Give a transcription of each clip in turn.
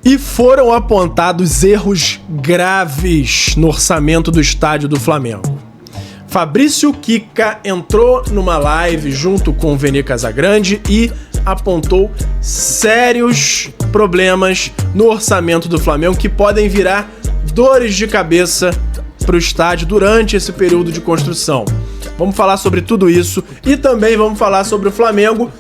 E foram apontados erros graves no orçamento do estádio do Flamengo. Fabrício Kika entrou numa live junto com o Vene Casagrande e apontou sérios problemas no orçamento do Flamengo que podem virar dores de cabeça para o estádio durante esse período de construção. Vamos falar sobre tudo isso e também vamos falar sobre o Flamengo,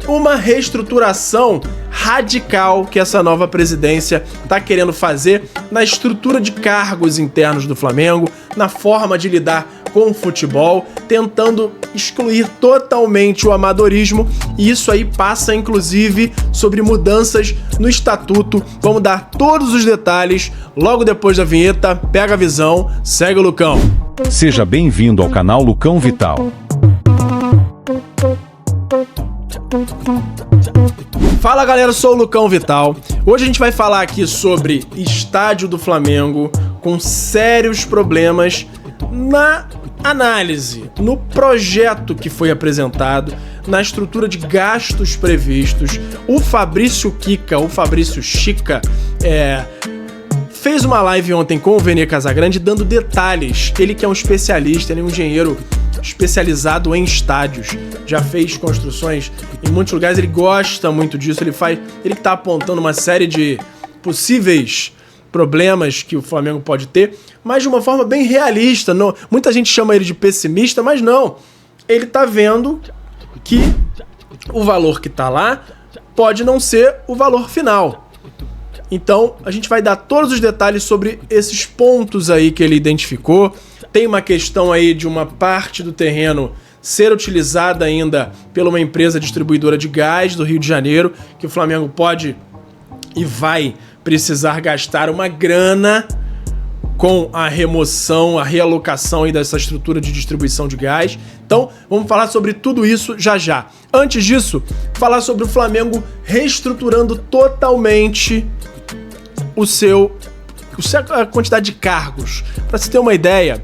uma reestruturação radical que essa nova presidência está querendo fazer na estrutura de cargos internos do Flamengo, na forma de lidar com o futebol, tentando excluir totalmente o amadorismo, e isso aí passa inclusive sobre mudanças no estatuto. Vamos dar todos os detalhes logo depois da vinheta. Pega a visão, segue o Lucão. Seja bem-vindo ao canal Lucão Vital. Fala galera, eu sou o Lucão Vital. Hoje a gente vai falar aqui sobre estádio do Flamengo com sérios problemas na análise, no projeto que foi apresentado, na estrutura de gastos previstos. O Fabrício Kika, o Fabrício Chica, fez uma live ontem com o Vene Casagrande dando detalhes. Ele que é um especialista, ele é um engenheiro especializado em estádios, já fez construções em muitos lugares, ele gosta muito disso, ele que tá apontando uma série de possíveis problemas que o Flamengo pode ter, mas de uma forma bem realista. Não, muita gente chama ele de pessimista, mas não, ele tá vendo que o valor que tá lá pode não ser o valor final. Então, a gente vai dar todos os detalhes sobre esses pontos aí que ele identificou. Tem uma questão aí de uma parte do terreno ser utilizada ainda por uma empresa distribuidora de gás do Rio de Janeiro, que o Flamengo pode e vai precisar gastar uma grana com a remoção, a realocação aí dessa estrutura de distribuição de gás. Então, vamos falar sobre tudo isso já já. Antes disso, falar sobre o Flamengo reestruturando totalmente a quantidade de cargos. Para se ter uma ideia,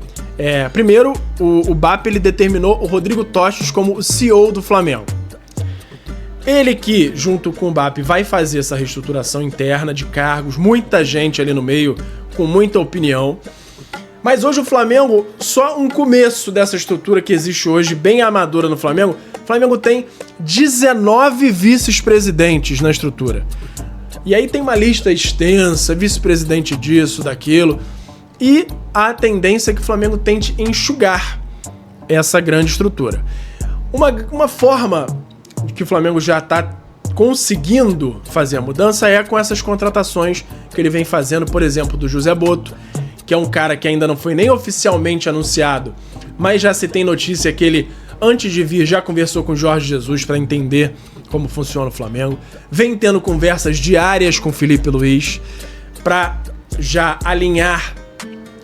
primeiro o BAP ele determinou o Rodrigo Tostes como o CEO do Flamengo. Ele que, junto com o BAP, vai fazer essa reestruturação interna de cargos, muita gente ali no meio, com muita opinião. Mas hoje o Flamengo, só um começo dessa estrutura que existe hoje, bem amadora no Flamengo, o Flamengo tem 19 vice-presidentes na estrutura. E aí tem uma lista extensa, vice-presidente disso, daquilo, e a tendência é que o Flamengo tente enxugar essa grande estrutura. Uma forma que o Flamengo já está conseguindo fazer a mudança é com essas contratações que ele vem fazendo, por exemplo, do José Botto, que é um cara que ainda não foi nem oficialmente anunciado, mas já se tem notícia que ele, antes de vir, já conversou com o Jorge Jesus para entender como funciona o Flamengo. Vem tendo conversas diárias com o Felipe Luiz para já alinhar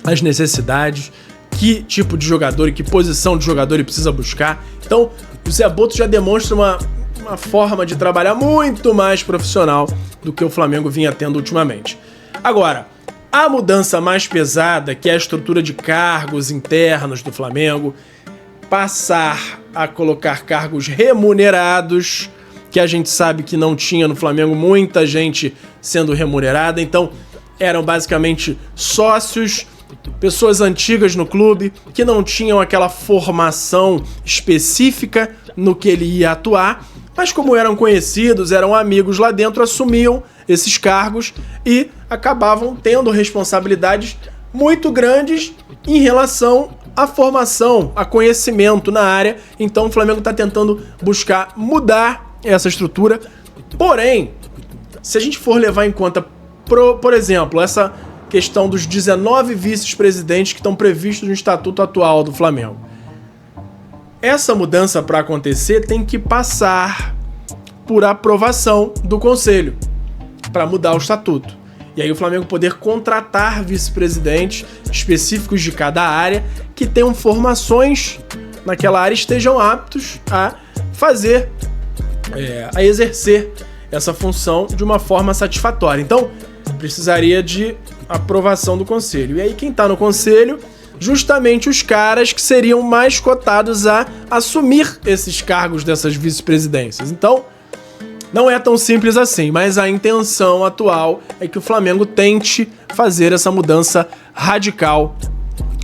as necessidades, que tipo de jogador e que posição de jogador ele precisa buscar. Então, o Zé Botto já demonstra uma forma de trabalhar muito mais profissional do que o Flamengo vinha tendo ultimamente. Agora, a mudança mais pesada, que é a estrutura de cargos internos do Flamengo, passar a colocar cargos remunerados, que a gente sabe que não tinha no Flamengo muita gente sendo remunerada, então eram basicamente sócios, pessoas antigas no clube, que não tinham aquela formação específica no que ele ia atuar, mas como eram conhecidos, eram amigos lá dentro, assumiam esses cargos e acabavam tendo responsabilidades muito grandes em relação à formação, a conhecimento na área. Então o Flamengo está tentando buscar mudar essa estrutura. Porém, se a gente for levar em conta, por exemplo, essa questão dos 19 vice-presidentes que estão previstos no estatuto atual do Flamengo, essa mudança para acontecer tem que passar por aprovação do Conselho para mudar o estatuto. E aí o Flamengo poder contratar vice-presidentes específicos de cada área que tenham formações naquela área e estejam aptos a fazer, a exercer essa função de uma forma satisfatória. Então, precisaria de aprovação do Conselho. E aí quem está no Conselho, justamente os caras que seriam mais cotados a assumir esses cargos dessas vice-presidências. Então, Não é tão simples assim, mas a intenção atual é que o Flamengo tente fazer essa mudança radical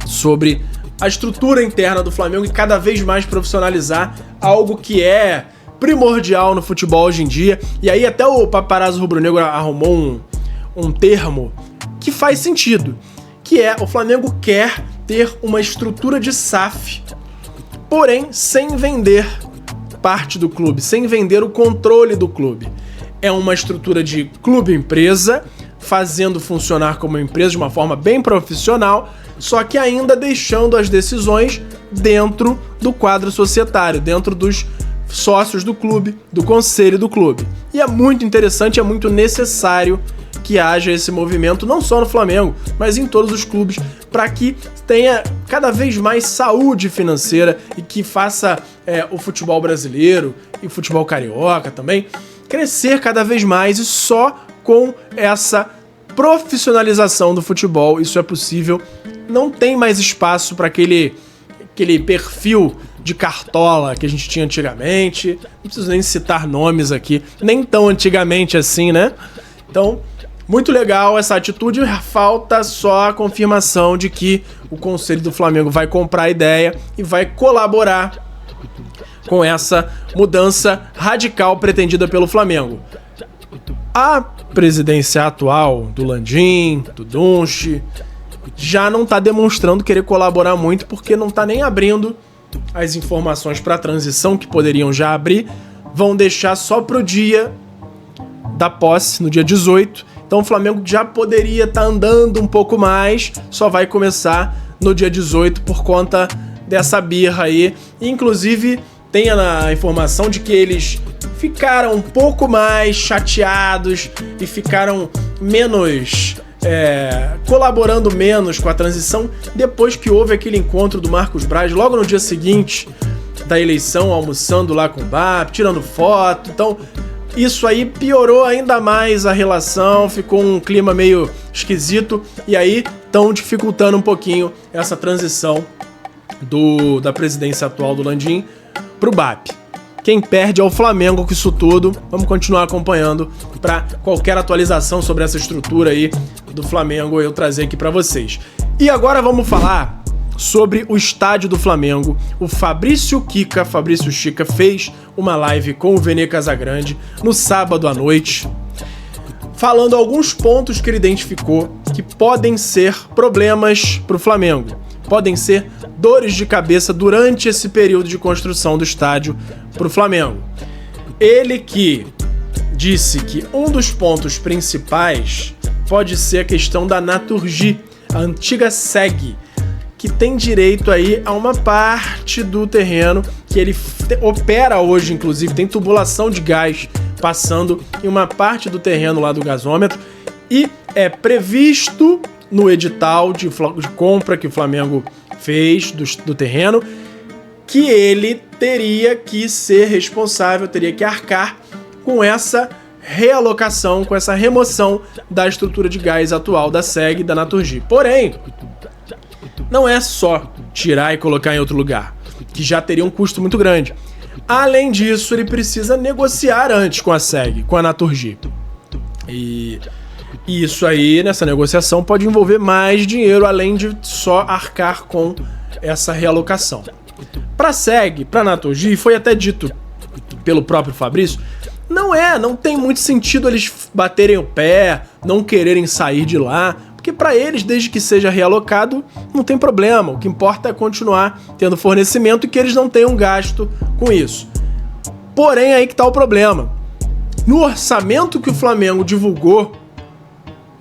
sobre a estrutura interna do Flamengo e cada vez mais profissionalizar algo que é primordial no futebol hoje em dia. E aí até o Paparazzo Rubro-Negro arrumou um termo que faz sentido, que é o Flamengo quer ter uma estrutura de SAF, porém sem vender parte do clube, sem vender o controle do clube. É uma estrutura de clube-empresa, fazendo funcionar como empresa de uma forma bem profissional, só que ainda deixando as decisões dentro do quadro societário, dentro dos sócios do clube, do conselho do clube. E é muito interessante, é muito necessário que haja esse movimento, não só no Flamengo, mas em todos os clubes, para que tenha cada vez mais saúde financeira e que faça o futebol brasileiro e o futebol carioca também crescer cada vez mais, e só com essa profissionalização do futebol isso é possível. Não tem mais espaço para aquele perfil de cartola que a gente tinha antigamente. Não preciso nem citar nomes aqui, nem tão antigamente assim, né? Então, muito legal essa atitude, falta só a confirmação de que o Conselho do Flamengo vai comprar a ideia e vai colaborar com essa mudança radical pretendida pelo Flamengo. A presidência atual do Landim, do Dunche, já não está demonstrando querer colaborar muito, porque não está nem abrindo as informações para a transição que poderiam já abrir, vão deixar só pro dia da posse, no dia 18. Então o Flamengo já poderia estar andando um pouco mais, só vai começar no dia 18 por conta dessa birra aí. Inclusive tem a informação de que eles ficaram um pouco mais chateados e ficaram menos... colaborando menos com a transição depois que houve aquele encontro do Marcos Braz logo no dia seguinte da eleição, almoçando lá com o BAP, tirando foto. Então isso aí piorou ainda mais a relação, ficou um clima meio esquisito, e aí estão dificultando um pouquinho essa transição da presidência atual do Landim pro BAP. Quem perde é o Flamengo com isso tudo. Vamos continuar acompanhando para qualquer atualização sobre essa estrutura aí do Flamengo eu trazer aqui para vocês. E agora vamos falar sobre o estádio do Flamengo. O Fabrício Chica fez uma live com o Vene Casagrande no sábado à noite, falando alguns pontos que ele identificou que podem ser problemas para o Flamengo, podem ser dores de cabeça durante esse período de construção do estádio para o Flamengo. Ele que disse que um dos pontos principais pode ser a questão da Naturgy, a antiga SEG, que tem direito aí a uma parte do terreno que ele opera hoje, inclusive tem tubulação de gás passando em uma parte do terreno lá do gasômetro, e é previsto no edital de compra que o Flamengo fez do terreno que ele teria que ser responsável, teria que arcar com essa realocação, com essa remoção da estrutura de gás atual da SEG e da Naturgy. Porém, não é só tirar e colocar em outro lugar, que já teria um custo muito grande. Além disso, ele precisa negociar antes com a SEG, com a Naturgy. E isso aí, nessa negociação, pode envolver mais dinheiro, além de só arcar com essa realocação. Para a SEG, para a Naturgy, foi até dito pelo próprio Fabrício, não tem muito sentido eles baterem o pé, não quererem sair de lá, porque para eles, desde que seja realocado, não tem problema. O que importa é continuar tendo fornecimento e que eles não tenham gasto com isso. Porém, aí que está o problema. No orçamento que o Flamengo divulgou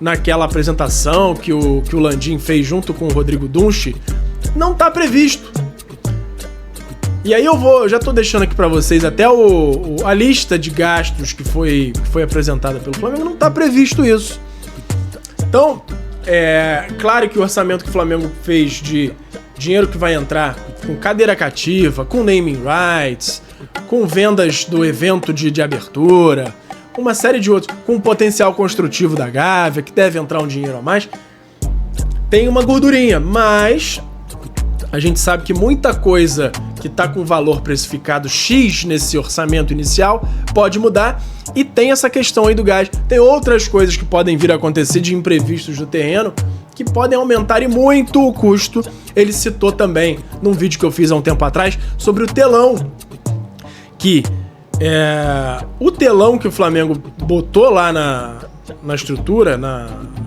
naquela apresentação que o Landim fez junto com o Rodrigo Dunche, não está previsto. E aí eu já tô deixando aqui para vocês até a lista de gastos que foi apresentada pelo Flamengo, não está previsto isso. Então, claro que o orçamento que o Flamengo fez de dinheiro que vai entrar com cadeira cativa, com naming rights, com vendas do evento de abertura, uma série de outros, com o potencial construtivo da Gávea, que deve entrar um dinheiro a mais, tem uma gordurinha, mas A gente sabe que muita coisa que está com valor precificado X nesse orçamento inicial pode mudar, e tem essa questão aí do gás. Tem outras coisas que podem vir a acontecer de imprevistos no terreno que podem aumentar e muito o custo. Ele citou também, num vídeo que eu fiz há um tempo atrás, sobre o telão, que o telão que o Flamengo botou lá na estrutura,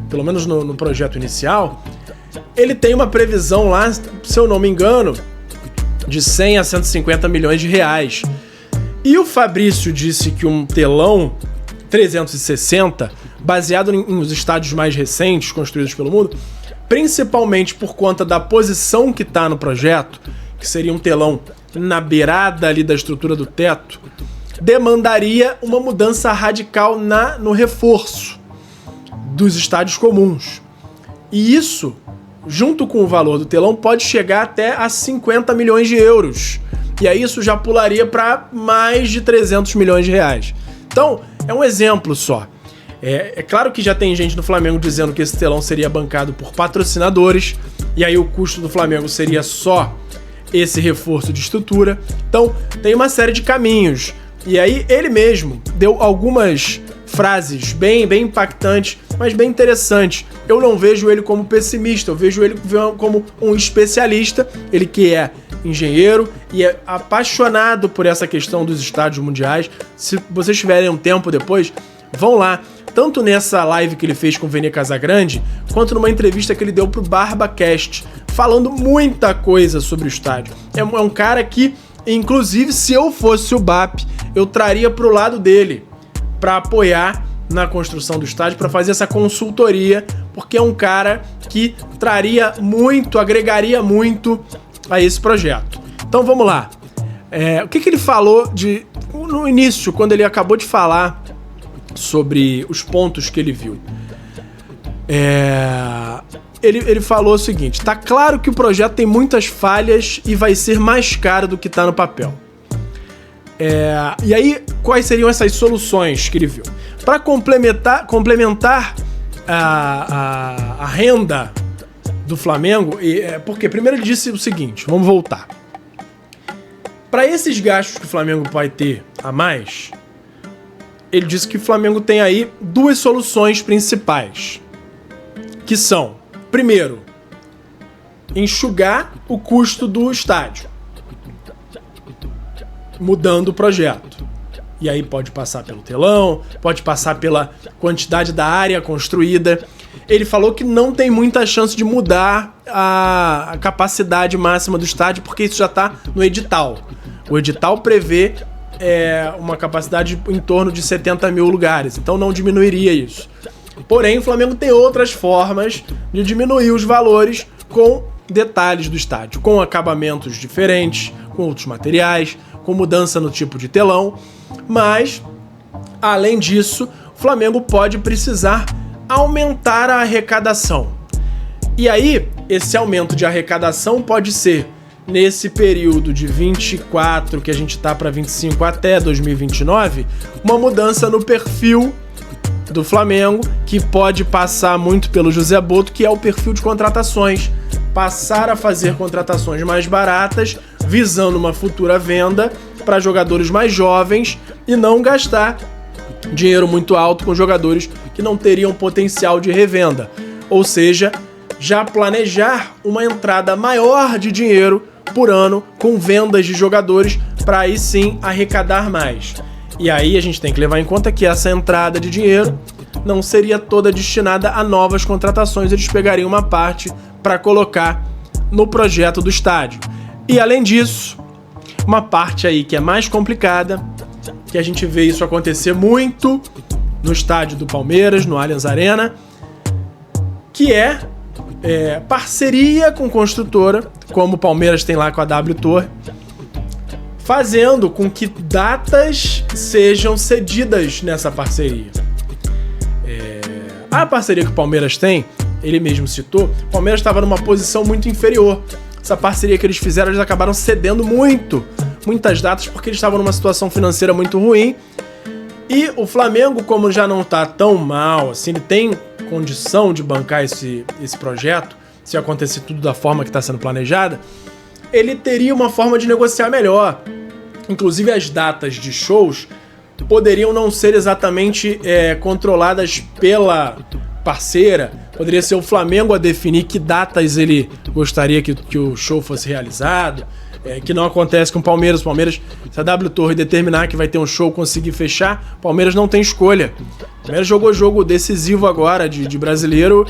pelo menos no projeto inicial, ele tem uma previsão lá, se eu não me engano, de 100 a 150 milhões de reais. E o Fabrício disse que um telão 360, baseado nos estádios mais recentes construídos pelo mundo, principalmente por conta da posição que está no projeto, que seria um telão na beirada ali da estrutura do teto, demandaria uma mudança radical no reforço dos estádios comuns. E isso, junto com o valor do telão, pode chegar até a 50 milhões de euros. E aí isso já pularia para mais de 300 milhões de reais. Então, é um exemplo só. É claro que já tem gente no Flamengo dizendo que esse telão seria bancado por patrocinadores, e aí o custo do Flamengo seria só esse reforço de estrutura. Então, tem uma série de caminhos. E aí ele mesmo deu algumas frases bem impactantes, mas bem interessantes. Eu não vejo ele como pessimista, eu vejo ele como um especialista, ele que é engenheiro e é apaixonado por essa questão dos estádios mundiais. Se vocês tiverem um tempo depois, vão lá, tanto nessa live que ele fez com o Vene Casagrande, quanto numa entrevista que ele deu pro BarbaCast, falando muita coisa sobre o estádio. É um cara que, inclusive, se eu fosse o BAP, eu traria pro lado dele para apoiar na construção do estádio, para fazer essa consultoria, porque é um cara que traria muito, agregaria muito a esse projeto. Então vamos lá. O que ele falou no início, quando ele acabou de falar sobre os pontos que ele viu? Ele falou o seguinte: tá claro que o projeto tem muitas falhas e vai ser mais caro do que tá no papel. E aí, quais seriam essas soluções que ele viu? Para complementar a renda do Flamengo, porque primeiro ele disse o seguinte, vamos voltar. Para esses gastos que o Flamengo vai ter a mais, ele disse que o Flamengo tem aí duas soluções principais, que são, primeiro, enxugar o custo do estádio, mudando o projeto. E aí pode passar pelo telão, pode passar pela quantidade da área construída. Ele falou que não tem muita chance de mudar a capacidade máxima do estádio, porque isso já está no edital. O edital prevê uma capacidade em torno de 70 mil lugares, então não diminuiria isso. Porém, o Flamengo tem outras formas de diminuir os valores com detalhes do estádio, com acabamentos diferentes, com outros materiais, com mudança no tipo de telão, mas, além disso, o Flamengo pode precisar aumentar a arrecadação. E aí, esse aumento de arrecadação pode ser nesse período de 24, que a gente tá para 25 até 2029, uma mudança no perfil do Flamengo, que pode passar muito pelo José Boto, que é o perfil de contratações. Passar a fazer contratações mais baratas, visando uma futura venda para jogadores mais jovens e não gastar dinheiro muito alto com jogadores que não teriam potencial de revenda. Ou seja, já planejar uma entrada maior de dinheiro por ano com vendas de jogadores para aí sim arrecadar mais. E aí a gente tem que levar em conta que essa entrada de dinheiro não seria toda destinada a novas contratações, eles pegariam uma parte para colocar no projeto do estádio. E além disso, uma parte aí que é mais complicada, que a gente vê isso acontecer muito no estádio do Palmeiras, no Allianz Arena, que é parceria com construtora, como o Palmeiras tem lá com a W Torre, fazendo com que datas sejam cedidas nessa parceria. A parceria que o Palmeiras tem, ele mesmo citou, o Palmeiras estava numa posição muito inferior. Essa parceria que eles fizeram, eles acabaram cedendo muitas datas, porque eles estavam numa situação financeira muito ruim. E o Flamengo, como já não está tão mal, assim, ele tem condição de bancar esse projeto, se acontecer tudo da forma que está sendo planejada, ele teria uma forma de negociar melhor. Inclusive as datas de shows poderiam não ser exatamente controladas pela parceira. Poderia ser o Flamengo a definir que datas ele gostaria que o show fosse realizado, que não acontece com o Palmeiras. O Palmeiras, se a W Torre determinar que vai ter um show, conseguir fechar, o Palmeiras não tem escolha. O Palmeiras jogou jogo decisivo agora de brasileiro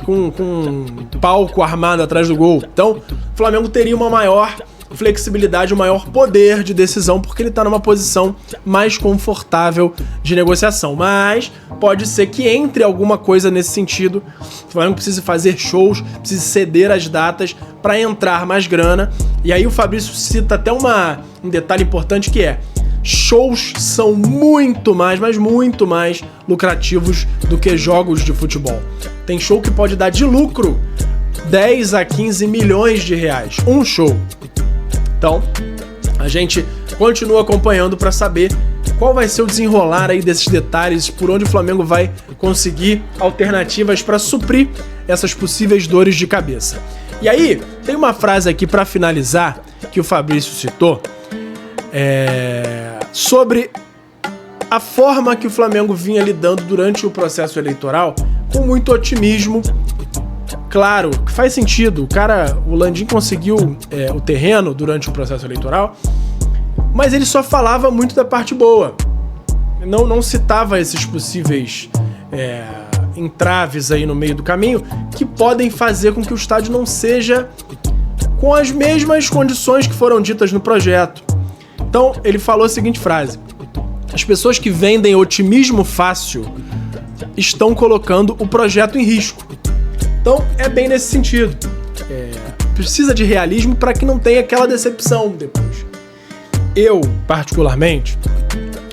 com palco armado atrás do gol. Então, o Flamengo teria uma maior flexibilidade, um maior poder de decisão, porque ele está numa posição mais confortável de negociação. Mas pode ser que entre alguma coisa nesse sentido. O Flamengo precisa fazer shows, precisa ceder as datas para entrar mais grana. E aí o Fabrício cita até um detalhe importante, que é: shows são muito mais, mas muito mais lucrativos do que jogos de futebol. Tem show que pode dar de lucro 10 a 15 milhões de reais. Um show. Então, a gente continua acompanhando para saber qual vai ser o desenrolar aí desses detalhes, por onde o Flamengo vai conseguir alternativas para suprir essas possíveis dores de cabeça. E aí, tem uma frase aqui para finalizar que o Fabrício citou, sobre a forma que o Flamengo vinha lidando durante o processo eleitoral, com muito otimismo. Claro, que faz sentido. O Landim conseguiu o terreno durante o processo eleitoral, mas ele só falava muito da parte boa. Não citava esses possíveis entraves aí no meio do caminho que podem fazer com que o estádio não seja com as mesmas condições que foram ditas no projeto. Então, ele falou a seguinte frase: as pessoas que vendem otimismo fácil estão colocando o projeto em risco. Então, é bem nesse sentido. Precisa de realismo para que não tenha aquela decepção depois. Eu, particularmente,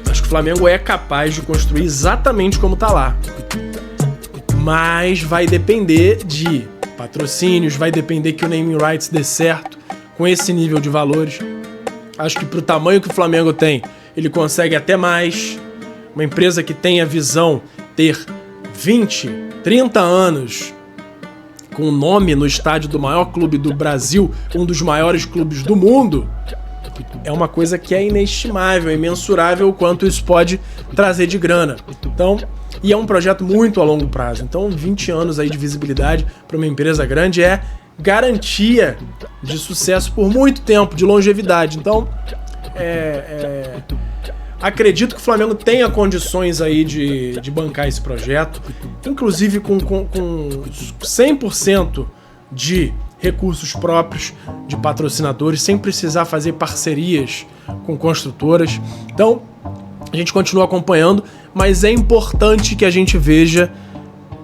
acho que o Flamengo é capaz de construir exatamente como está lá. Mas vai depender de patrocínios, vai depender que o naming rights dê certo com esse nível de valores. Acho que pro tamanho que o Flamengo tem, ele consegue até mais. Uma empresa que tem a visão ter 20, 30 anos com o nome no estádio do maior clube do Brasil, um dos maiores clubes do mundo, é uma coisa que é inestimável, imensurável o quanto isso pode trazer de grana. Então, e é um projeto muito a longo prazo. Então, 20 anos aí de visibilidade para uma empresa grande é garantia de sucesso por muito tempo, de longevidade. Então, acredito que o Flamengo tenha condições aí de bancar esse projeto, inclusive com 100% de recursos próprios de patrocinadores, sem precisar fazer parcerias com construtoras. Então, a gente continua acompanhando, mas é importante que a gente veja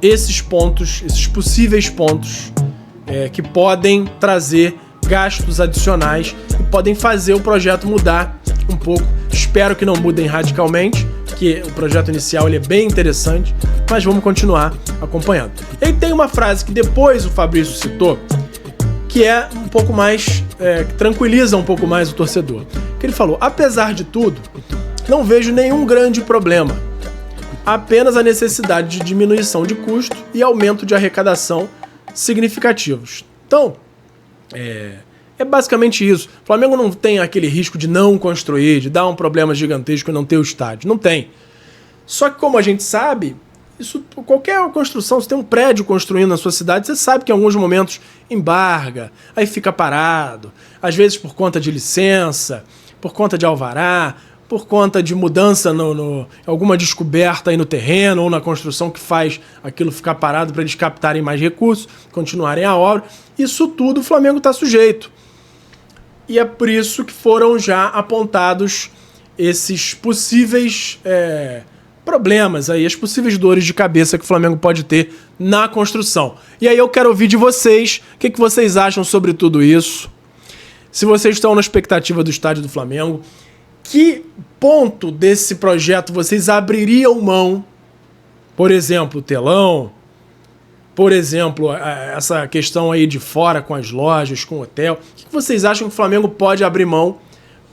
esses pontos, esses possíveis pontos que podem trazer gastos adicionais e podem fazer o projeto mudar um pouco. Espero que não mudem radicalmente, porque o projeto inicial ele é bem interessante, mas vamos continuar acompanhando. E aí tem uma frase que depois o Fabrício citou, que é um pouco mais, que tranquiliza um pouco mais o torcedor. Que ele falou: apesar de tudo, não vejo nenhum grande problema, apenas a necessidade de diminuição de custo e aumento de arrecadação significativos. Então, é basicamente isso. O Flamengo não tem aquele risco de não construir, de dar um problema gigantesco e não ter o estádio. Não tem. Só que, como a gente sabe, qualquer construção, se tem um prédio construindo na sua cidade, você sabe que em alguns momentos embarga, aí fica parado. Às vezes por conta de licença, por conta de alvará, por conta de mudança alguma descoberta aí no terreno ou na construção que faz aquilo ficar parado para eles captarem mais recursos, continuarem a obra. Isso tudo o Flamengo está sujeito. E é por isso que foram já apontados esses possíveis problemas aí, as possíveis dores de cabeça que o Flamengo pode ter na construção. E aí eu quero ouvir de vocês, o que vocês acham sobre tudo isso? Se vocês estão na expectativa do estádio do Flamengo, que ponto desse projeto vocês abririam mão? Por exemplo, o telão, por exemplo, essa questão aí de fora com as lojas, com o hotel. O que vocês acham que o Flamengo pode abrir mão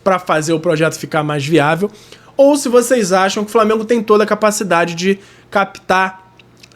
para fazer o projeto ficar mais viável? Ou se vocês acham que o Flamengo tem toda a capacidade de captar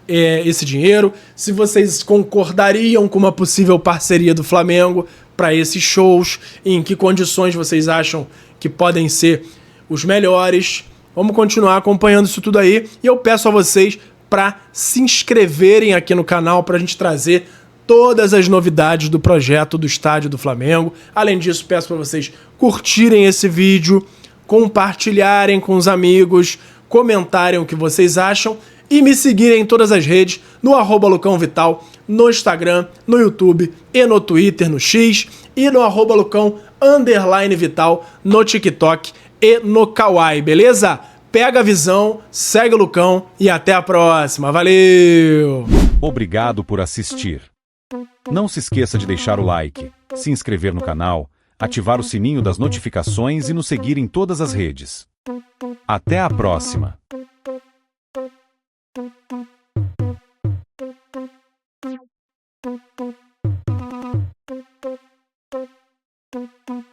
esse dinheiro, se vocês concordariam com uma possível parceria do Flamengo para esses shows, em que condições vocês acham que podem ser os melhores. Vamos continuar acompanhando isso tudo aí e eu peço a vocês para se inscreverem aqui no canal para a gente trazer todas as novidades do projeto do Estádio do Flamengo. Além disso, peço para vocês curtirem esse vídeo, compartilharem com os amigos, comentarem o que vocês acham e me seguirem em todas as redes, no @LucãoVital, no Instagram, no YouTube e no Twitter, no X, e no @Lucão_Vital, no TikTok e no Kawaii, beleza? Pega a visão, segue o Lucão e até a próxima. Valeu! Obrigado por assistir. Não se esqueça de deixar o like, se inscrever no canal, ativar o sininho das notificações e nos seguir em todas as redes. Até a próxima! Thank you.